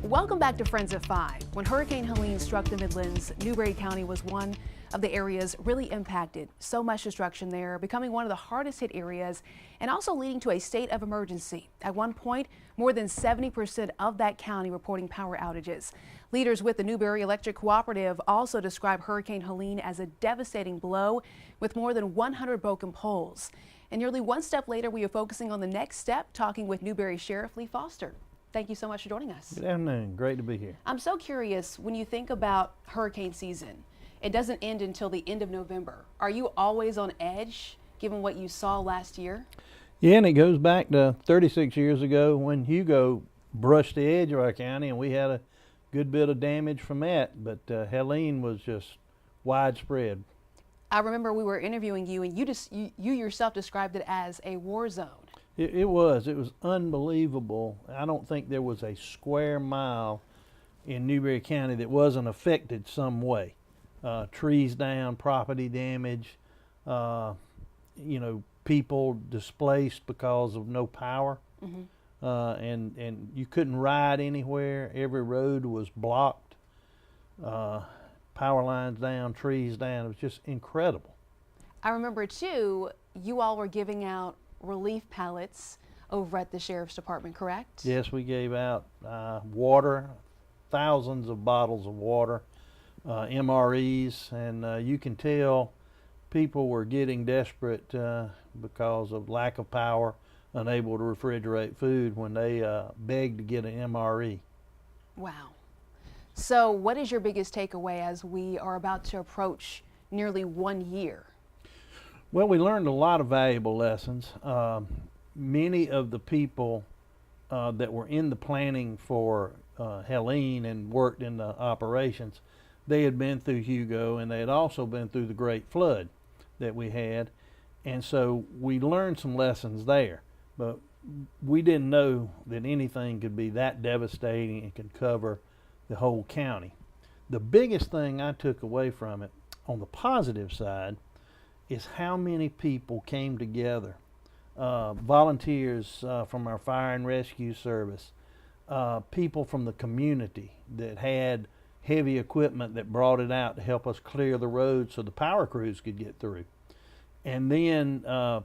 Welcome back to Friends at 5. When Hurricane Helene struck the Midlands, Newberry County was one of the areas really impacted. So much destruction there, becoming one of the hardest hit areas and also leading to a state of emergency. At one point, more than 70% of that county reporting power outages. Leaders with the Newberry Electric Cooperative also describe Hurricane Helene as a devastating blow with more than 100 broken poles. And nearly one step later, we are focusing on the next step, talking with Newberry Sheriff Lee Foster. Thank you so much for joining us. Good afternoon. Great to be here. I'm so curious, when you think about hurricane season, it doesn't end until the end of November. Are you always on edge given what you saw last year? Yeah, and it goes back to 36 years ago when Hugo brushed the edge of our county and we had a good bit of damage from that, but Helene was just widespread. I remember we were interviewing you and you yourself described it as a war zone. It was unbelievable. I don't think there was a square mile in Newberry County that wasn't affected some way. Trees down, property damage, people displaced because of no power. Mm-hmm. And you couldn't ride anywhere. Every road was blocked. Power lines down, trees down. It was just incredible. I remember too, you all were giving out relief pallets over at the Sheriff's Department, correct? Yes, we gave out water, thousands of bottles of water, MREs, and you can tell people were getting desperate because of lack of power, unable to refrigerate food when they begged to get an MRE. Wow. So what is your biggest takeaway as we are about to approach nearly 1 year? Well, we learned a lot of valuable lessons. Many of the people that were in the planning for Helene and worked in the operations, they had been through Hugo and they had also been through the Great Flood that we had. And so we learned some lessons there, but we didn't know that anything could be that devastating and could cover the whole county. The biggest thing I took away from it on the positive side is how many people came together. Volunteers from our fire and rescue service, people from the community that had heavy equipment that brought it out to help us clear the road so the power crews could get through. And then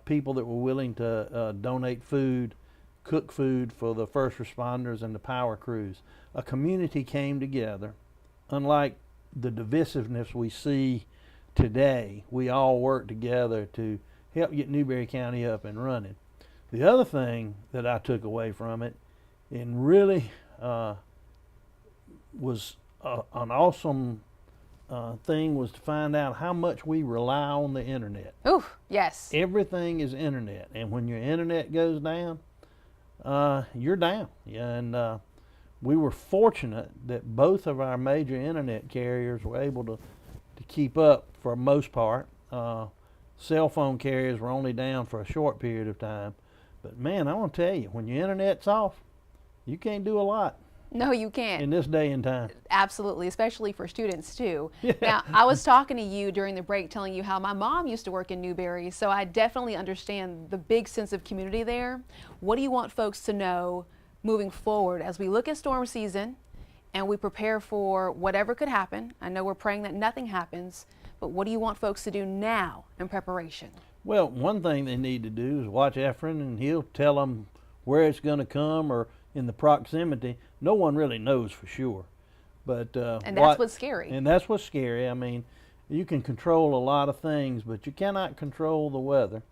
people that were willing to donate food, cook food for the first responders and the power crews. A community came together. Unlike the divisiveness we see today, we all work together to help get Newberry County up and running. The other thing that I took away from it, and really was an awesome thing, was to find out how much we rely on the internet. Ooh, yes. Everything is internet, and when your internet goes down, you're down. And we were fortunate that both of our major internet carriers were able to keep up for the most part. Cell phone carriers were only down for a short period of time. But man, I want to tell you, when your internet's off, you can't do a lot. No, you can't. In this day and time. Absolutely, especially for students too. Yeah. Now, I was talking to you during the break telling you how my mom used to work in Newberry, so I definitely understand the big sense of community there. What do you want folks to know moving forward as we look at storm season and we prepare for whatever could happen? I know we're praying that nothing happens, but what do you want folks to do now in preparation? Well, one thing they need to do is watch Efren, and he'll tell them where it's going to come or in the proximity. No one really knows for sure. But and that's what's scary. And that's what's scary. I mean, you can control a lot of things, but you cannot control the weather.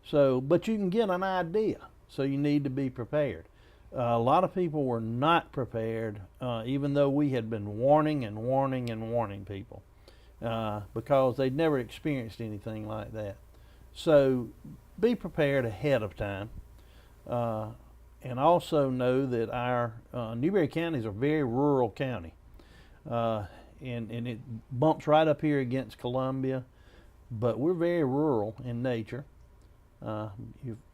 So, but you can get an idea. So you need to be prepared. A lot of people were not prepared, even though we had been warning and warning and warning people, because they'd never experienced anything like that. So be prepared ahead of time, and also know that our Newberry County is a very rural county, and it bumps right up here against Columbia, but we're very rural in nature.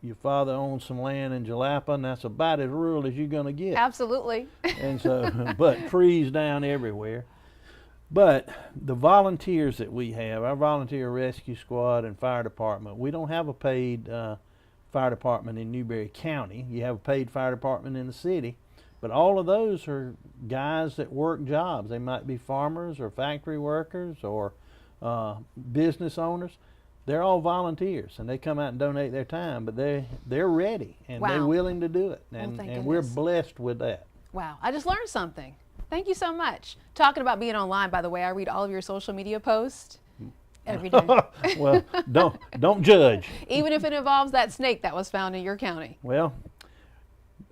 Your father owns some land in Jalapa, and that's about as rural as you're going to get. Absolutely. And so, but trees down everywhere. But the volunteers that we have, our volunteer rescue squad and fire department, we don't have a paid fire department in Newberry County. You have a paid fire department in the city, But all of those are guys that work jobs. They might be farmers or factory workers or business owners. They're all volunteers, and they come out and donate their time, but they're ready, and they're Wow. willing to do it, Well, and, thank and we're goodness. blessed with that. Wow, I just learned something. Thank you so much. Talking about being online, by the way, I read all of your social media posts every day. Well, don't judge. Even if it involves that snake that was found in your county. Well,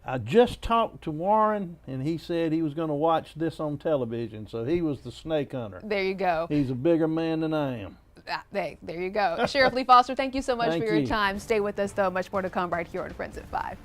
I just talked to Warren, and he said he was going to watch this on television, so he was the snake hunter. There you go. He's a bigger man than I am. There you go. Sheriff Lee Foster, thank you so much Thank for your you. time. Stay with us, though. Much more to come right here on Friends at 5.